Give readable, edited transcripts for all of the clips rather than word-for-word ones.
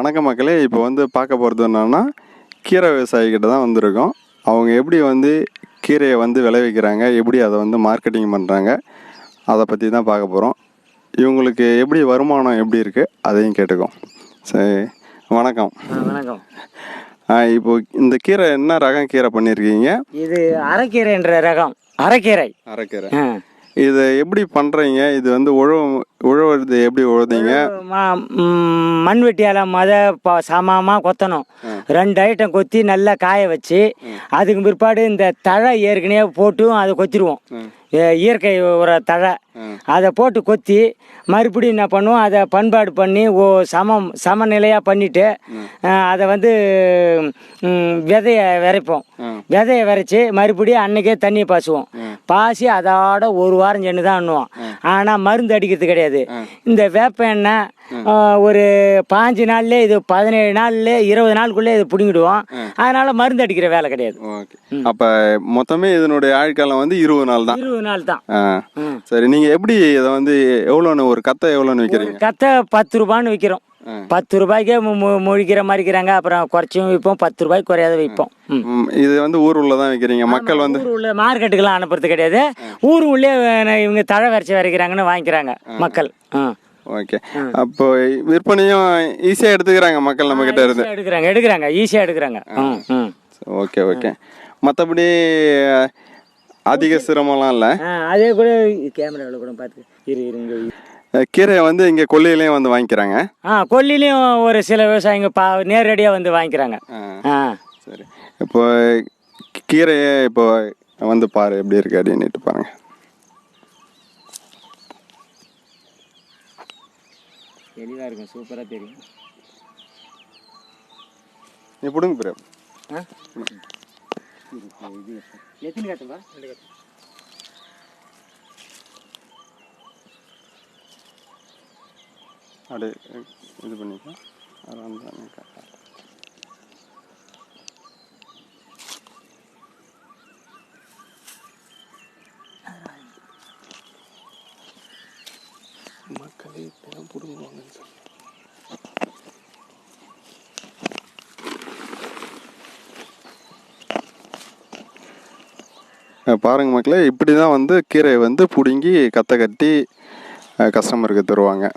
வணக்க மக்களே. இப்போ வந்து பார்க்க போகிறது என்னன்னா, கீரை விவசாயிகிட்ட தான் வந்திருக்கோம். அவங்க எப்படி வந்து கீரையை வந்து விளைவிக்கிறாங்க, எப்படி அதை வந்து மார்க்கெட்டிங் பண்ணுறாங்க, அதை பற்றி தான் பார்க்க போகிறோம். இவங்களுக்கு எப்படி வருமானம் எப்படி இருக்குது அதையும் கேட்டுக்கோம். சரி, வணக்கம். வணக்கம். இப்போ இந்த கீரை என்ன ரகம் கீரை பண்ணியிருக்கீங்க? இது அரைக்கீரை என்ற ரகம். அரைக்கீரை. இதை எப்படி பண்ணுறீங்க? இது வந்து உழவுறது எப்படி உழுதீங்க? மண் வெட்டியால் சமமாக கொத்தணும். 2 ஐட்டம் கொத்தி நல்லா காய வச்சு அதுக்கு பிற்பாடு இந்த தழை ஏற்கனவே போட்டும் அதை கொத்திடுவோம். இயற்கை ஒரு தழை அதை போட்டு கொத்தி மறுபடியும் என்ன பண்ணுவோம், அதை பண்பாடு பண்ணி சமநிலையாக பண்ணிவிட்டு அதை வந்து விதையை விதைப்போம். விதையை விதைச்சி மறுபடியும் அன்றைக்கே தண்ணியை பாசுவோம். பாசி அதோட ஒரு வாரம் சென்று தான் பண்ணுவோம். ஆனால் மருந்து அடிக்கிறது கிடையாது. இந்த வேப்ப எண்ணெய் ஒரு 5 நாள்லேயே, இது 17 நாள்ல 20 நாளுக்குள்ளே இது பிடிங்கிடுவோம். அதனால மருந்து அடிக்கிற வேலை கிடையாது. அப்போ மொத்தமே இதனுடைய ஆழ்காலம் வந்து 20 நாள் தான். 20 நாள் தான். சரி, நீங்கள் எப்படி இதை வந்து எவ்வளோன்னு ஒரு கத்தை எவ்வளோன்னு விற்கிறீங்க? கத்தை 10 ரூபான்னு விற்கிறோம். 10 ரூபாய்க்கே மொழிக்கிற மாதிரி இருக்கிறாங்க. அப்புறம் குறைச்சும் விற்போம், 10 ரூபாய்க்கு குறையாத விற்போம். இது வந்து ஊர் உள்ள தான் விற்கிறீங்க? மக்கள் வந்து ஊர் உள்ள மார்க்கெட்டுக்கெல்லாம் அனுப்புறது கிடையாது. ஊர் உள்ளே இவங்க தழை வரைச்சி வரைக்கிறாங்கன்னு வாங்கிக்கிறாங்க மக்கள். ஓகே. அப்போ விற்பனையும் ஈஸியாக எடுத்துக்கிறாங்க மக்கள் நம்ம கிட்ட இருந்து? எடுக்கிறாங்க ஈஸியாக எடுக்கிறாங்க. Okay okay. மற்றபடி அதிக சிரமம்லாம் இல்லை. அதே கூட கேமராவில் கூட பார்த்து கீரையை வந்து இங்கே கொல்லியிலையும் வந்து வாங்கிக்கிறாங்க. கொல்லிலையும் ஒரு சில விவசாயிங்க நேரடியாக வந்து வாங்கிக்கிறாங்க. சரி, இப்போ கீரையை இப்போ வந்து பாரு எப்படி இருக்கு அப்படின்ட்டு பாருங்க. தெளிவாக இருக்கும், சூப்பராக தெரியும். நீ பிடுங்க பிற எத்தனை கட்டுப்பா? 2 கட்டு. அப்படியே இது பண்ணிக்கோ. அது வந்து மக்களே இப்போதான் பிடுங்குவாங்கன்னு சொல்லி பாருங்க மக்களே. இப்படி தான் வந்து கீரையை வந்து பிடுங்கி கத்தை கட்டி கஸ்டமருக்கு தருவாங்க.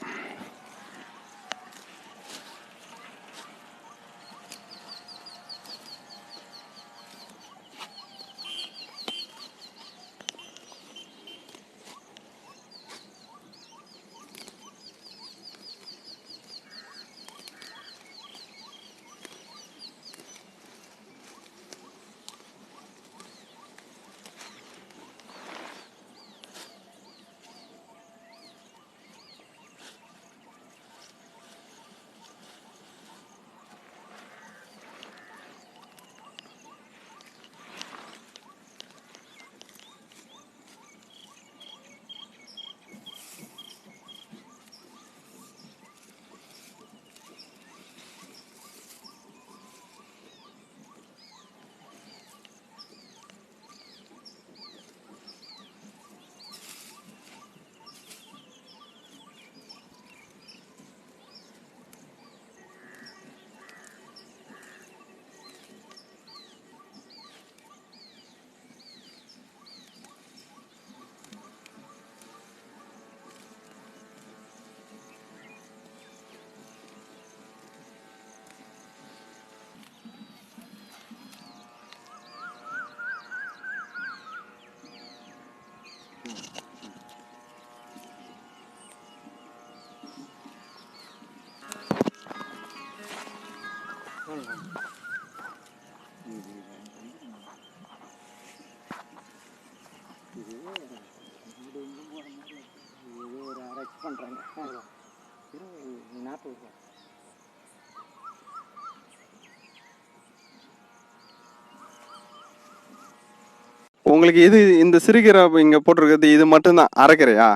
உங்களுக்கு இது இந்த சிறுகீரை இங்கே போட்டிருக்கிறது இது மட்டும்தான் அரைக்கீரையா?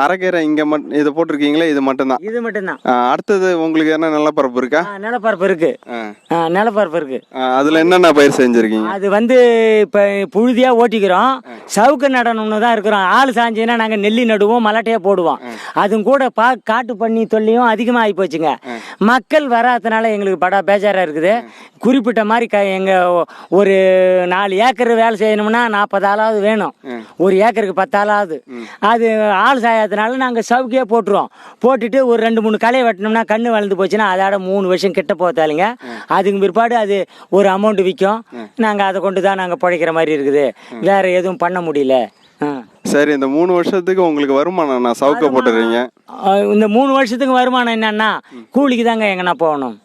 அரைக்கீரை இங்கே இது போட்டிருக்கீங்களே இது மட்டும்தான்? இது மட்டும்தான். அடுத்தது உங்களுக்கு என்ன நிலப்பரப்பு இருக்கா? நிலப்பரப்பு இருக்கு. நிலப்பரப்பு இருக்கு. அதில் என்னென்ன பயிர் செஞ்சுருக்கீங்க? அது வந்து இப்போ புழுதியாக ஓட்டிக்கிறோம். சவுக்கு நடணும்னு தான் இருக்கிறோம். ஆள் சாஞ்சின்னா நாங்கள் நெல்லி நடுவோம், மலட்டையாக போடுவோம். அதுவும் கூட காட்டு பண்ணி தொல்லையும் அதிகமாக ஆகி போச்சுங்க. மக்கள் வராதனால எங்களுக்கு படா பேஜாராக இருக்குது. குறிப்பிட்ட மாதிரி எங்கள் ஒரு 4 ஏக்கர் வேலை செய்யணும்னா 40 ஆளாவது வேணும். ஒரு ஏக்கருக்கு 10 ஆளாவது. அது ஆள் சாயாதனால நாங்கள் சவுக்கியே போட்டுருவோம். போட்டுட்டு ஒரு 2-3 களையை வெட்டினோம்னா கண்ணு வளர்ந்து போச்சுன்னா அதோட 3 வருஷம் கிட்ட போத்தாலிங்க. அதுக்கு பிற்பாடு அது ஒரு அமௌண்ட் விற்கும். நாங்கள் அதை கொண்டு தான் நாங்கள் பிழைக்கிற மாதிரி இருக்குது. வேற எதுவும் பண்ண முடியல. சரி, இந்த 3 வருஷத்துக்கு உங்களுக்கு வருமானம் நான் சவுக்க போட்டுறீங்க. இந்த 3 வருஷத்துக்கு வருமானம் என்னன்னா கூலிக்கு தாங்க எங்கன்னா போகணும்.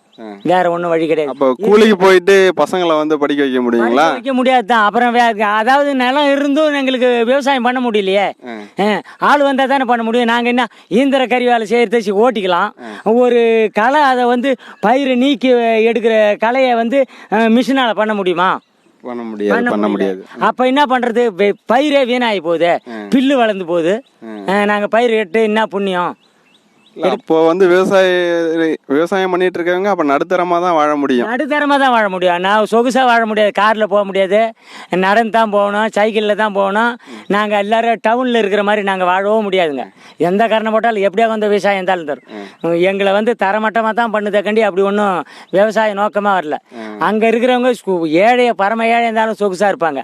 வேற ஒன்றும் வழி கிடையாது. அப்போ கூலிக்கு போயிட்டு பசங்களை வந்து படிக்க வைக்க முடியுங்களா? வைக்க முடியாது தான். அப்புறம் அதாவது நிலம் இருந்தும் எங்களுக்கு விவசாயம் பண்ண முடியலையே. ஆள் வந்தால் தானே பண்ண முடியும். நாங்கள் என்ன இயந்திர கறி வேலை செய்யறது ஓட்டிக்கலாம். ஒரு களை அதை வந்து பயிரை நீக்கி எடுக்கிற களையை வந்து மிஷினால் பண்ண முடியுமா? பண்ண முடியாது. அப்ப என்ன பண்றது? பயிரே வீணாகி போகுது, பில்லு வளர்ந்து போகுது. நாங்க பயிர் எட்டு என்ன புண்ணியம்? இப்போ வந்து விவசாயம் பண்ணிட்டு இருக்கவங்க அப்ப நடுத்தரமா தான் வாழ முடியும். நடுத்தரமா தான் வாழ முடியும். நான் சொகுசா வாழ முடியாது. கார்ல போக முடியாது, நடந்து தான் போகணும், சைக்கிளில் தான் போகணும். நாங்கள் எல்லாரும் டவுனில் இருக்கிற மாதிரி நாங்கள் வாழவும் முடியாதுங்க. எந்த காரணம் போட்டாலும் எப்படியா வந்து விவசாயம் இருந்தாலும் தரும். எங்களை வந்து தரமட்டமாக தான் பண்ணுதக்கண்டி அப்படி ஒன்றும் விவசாய நோக்கமாக வரல. அங்கே இருக்கிறவங்க ஏழைய பரம ஏழை இருந்தாலும் சொகுசாக இருப்பாங்க.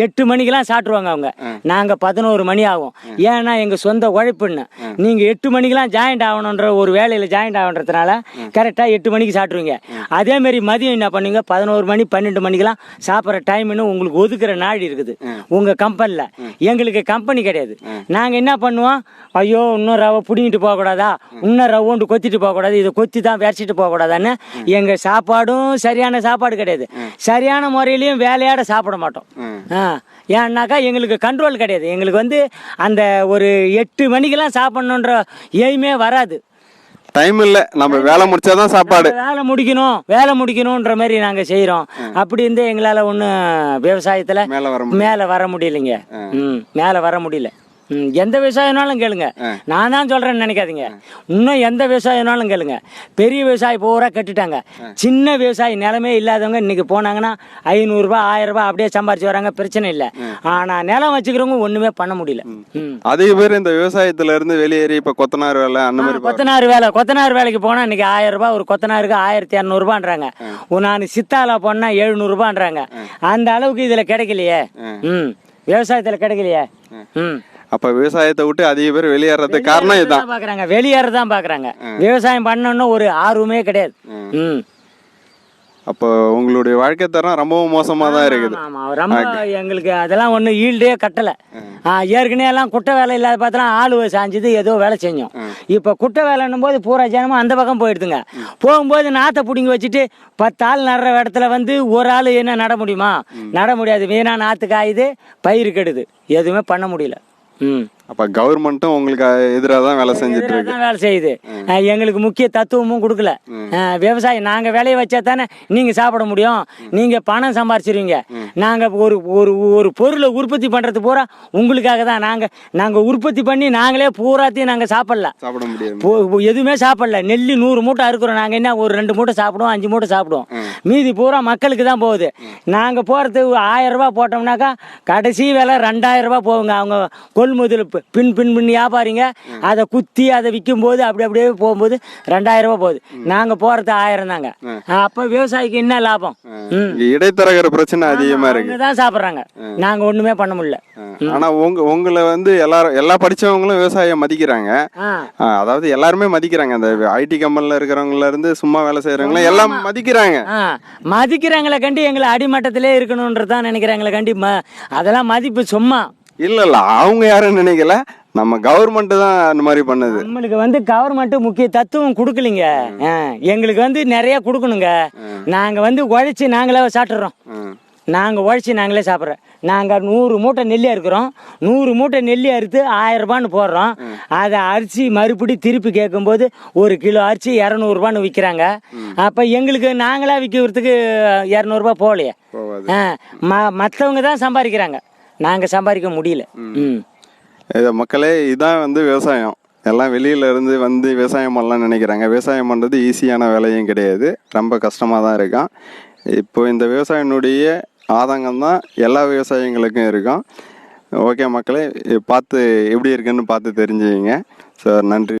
8 மணிக்கெல்லாம் சாப்பிடுவாங்க அவங்க. நாங்கள் 11 மணி ஆகும். ஏன்னா எங்கள் சொந்த உழைப்புன்னு. நீங்கள் 8 மணிக்கெல்லாம் ஜாயிண்ட் ஆகணுன்ற ஒரு வேலையில் ஜாயிண்ட் ஆகணுன்றதுனால கரெக்டாக 8 மணிக்கு சாப்பிட்ருவீங்க. அதேமாரி மதியம் என்ன பண்ணுவீங்க? 11 மணி 12 மணிக்கெல்லாம் சாப்பிட்ற டைம்னு உங்களுக்கு ஒதுக்குற நாள் இருக்குது உங்கள் கம்பெனியில். எங்களுக்கு கம்பெனி கிடையாது. நாங்கள் என்ன பண்ணுவோம்? ஐயோ இன்னும் ரவை பிடிங்கிட்டு போகக்கூடாதா, இன்னும் ரவ்வோண்டு கொத்திட்டு போகக்கூடாது, இதை கொத்தி தான் விரைச்சிட்டு போகக்கூடாதான்னு எங்கள் சாப்பாடும் சரியான சாப்பாடு கிடையாது. சரியான முறையிலையும் வேலையாட சாப்பிட மாட்டோம். ஏன்னாக்கா எங்களுக்கு கண்ட்ரோல் கிடையாது. எங்களுக்கு வந்து அந்த ஒரு 8 மணிக்கெல்லாம் சாப்பிடணுன்ற எய்மே வராது. டைம் இல்லை, நம்ம வேலை முடிச்சாதான் சாப்பாடு. வேலை முடிக்கணுன்ற மாதிரி நாங்க செய்யறோம். அப்படி இருந்து எங்களால ஒன்றும் விவசாயத்துல மேல வர முடியலைங்க. மேல வர முடியல. எந்த விவசாயம்னாலும் கேளுங்க, நான் தான் சொல்றேன்னு நினைக்காதீங்க. இன்னும் எந்த விவசாயம்னாலும் கேளுங்க. பெரிய விவசாயி பூரா கட்டிட்டாங்க. சின்ன விவசாயி நிலமே இல்லாதவங்க இன்னைக்கு போனாங்கன்னா 500 ரூபாய் 1000 ரூபாய் அப்படியே சம்பாரிச்சு வராங்க, பிரச்சனை இல்லை. ஆனா நிலம் வச்சுக்கிறவங்க ஒண்ணுமே பண்ண முடியல. அதிக பேர் இந்த விவசாயத்துல இருந்து வெளியேறி இப்ப கொத்தனார் வேலை அந்த மாதிரி கொத்தனார் வேலைக்கு போனா இன்னைக்கு 1000 ரூபாய், ஒரு கொத்தனாருக்கு 1200 ரூபான்றாங்க. நான் சித்தாலா போனா 700 ரூபான்றாங்க. அந்த அளவுக்கு இதுல கிடைக்கலையே. விவசாயத்துல கிடைக்கலையே. அப்ப விவசாயத்தை விட்டு அதிக பேர் வெளியேறதுக்கு காரணம் இதுதான். பாக்குறாங்க, வெளியேறதான் பாக்குறாங்க. விவசாயம் பண்ணணும்னு ஒரு ஆர்வமே கிடையாது. அப்போ உங்களுடைய வாழ்க்கை தரம் ரொம்பவும் மோசமா தான் இருக்குது. ரொம்ப எங்களுக்கு அதெல்லாம் ஒண்ணு ஈல்டே கட்டல. ஏற்கனவே எல்லாம் குட்டை வேலை இல்லாத பார்த்தா ஆளு சாஞ்சுது ஏதோ வேலை செஞ்சோம். இப்ப குட்டை வேலைன்னும் போது பூரா ஜனமும் அந்த பக்கம் போயிடுதுங்க. போகும்போது நாத்தை பிடிங்கி வச்சுட்டு 10 ஆள் நடுற இடத்துல வந்து ஒரு ஆள் என்ன நட முடியுமா? நட முடியாது. வீணா நாத்து காயுது, பயிர் கெடுது, எதுவுமே பண்ண முடியல. அப்ப கவர்மெண்ட்டும் உங்களுக்கு எதிராக தான் வேலை செஞ்சுட்டு இருக்கு. வேலை செய்யுது. எங்களுக்கு முக்கிய தத்துவமும் கொடுக்கல. விவசாயம் நாங்க வேலையை வச்சா தானே நீங்க சாப்பிட முடியும், நீங்க பணம் சம்பாரிச்சிருவீங்க. நாங்க ஒரு பொருளை உற்பத்தி பண்றது பூரா உங்களுக்காக தான். நாங்க உற்பத்தி பண்ணி நாங்களே பூராத்தையும் நாங்க சாப்பிட முடியாது, எதுவுமே சாப்பிடல. நெல்லி 100 மூட்டை அறுக்கிறோம். நாங்க என்ன ஒரு 2 மூட்டை சாப்பிடுவோம், 5 மூட்டை சாப்பிடுவோம். மீதி பூரா மக்களுக்கு தான் போகுது. நாங்க போறது 1000 ரூபாய் போட்டோம்னாக்கா கடைசி வேலை 2000 ரூபாய் போகுங்க. அவங்க கொள்முதல் பின் வியாபாரிங்க அதை குத்தி அதை விற்கும் போது அப்படியே போகும்போது 2000 ரூபாய் போகுது. நாங்க போறது 1000 தாங்க. அப்ப விவசாயிக்கு என்ன லாபம்? இடைத்தரகர் பிரச்சனை அதிகமா இருக்கு. தான் சாப்பிடுறாங்க. நாங்க ஒண்ணுமே பண்ண முடியல. ஆனா உங்களை வந்து எல்லா படிச்சவங்களும் விவசாயம் மதிக்கிறாங்க. அதாவது எல்லாருமே மதிக்கிறாங்க. அந்த ஐடி கம்பெனில இருக்கிறவங்கள இருந்து சும்மா வேலை செய்யறவங்க எல்லாம் மதிக்கிறாங்க. மதிக்கிறாங்களே கண்டி எங்களை அடிமட்டத்திலே இருக்கணும்ன்றதான் நினைக்கிறாங்களே கண்டி. அதெல்லாம் மதிப்பு சும்மா இல்ல அவங்க யாரும் நினைக்கல. நம்ம கவர்மெண்ட் தான் அந்த மாதிரி பண்ணுது. நம்மளுக்கு வந்து கவர்மெண்ட் முக்கிய தத்துவம் கொடுக்கலீங்க. எங்களுக்கு வந்து நிறைய கொடுக்கணுங்க. நாங்க வந்து உழைச்சி நாங்களே சாப்பிட்றோம். நாங்கள் உழைச்சி நாங்களே சாப்பிட்றோம். நாங்கள் 100 மூட்டை நெல்லி அறுக்கிறோம். 100 மூட்டை நெல்லி அறுத்து 1000 ரூபான்னு போடுறோம். அதை அரிசி மறுபடி திருப்பி கேட்கும்போது 1 கிலோ அரிசி 200 ரூபான்னு விற்கிறாங்க. அப்போ எங்களுக்கு நாங்களாக விற்கிறதுக்கு 200 ரூபா போகலையே. மற்றவங்க தான் சம்பாதிக்கிறாங்க. நாங்கள் சம்பாதிக்க முடியல. ம். இதை மக்களே இதான் வந்து விவசாயம். எல்லாம் வெளியில இருந்து வந்து விவசாயம் பண்ணலாம்னு நினைக்கிறாங்க. விவசாயம் பண்ணுறது ஈஸியான வேலையும் கிடையாது, ரொம்ப கஷ்டமாக தான் இருக்கும். இப்போ இந்த விவசாயினுடைய ஆதங்கம் தான் எல்லா விவசாயிகளுக்கும் இருக்கும். ஓகே மக்களே, பார்த்து எப்படி இருக்குன்னு பார்த்து தெரிஞ்சுக்கிங்க. சார், நன்றி.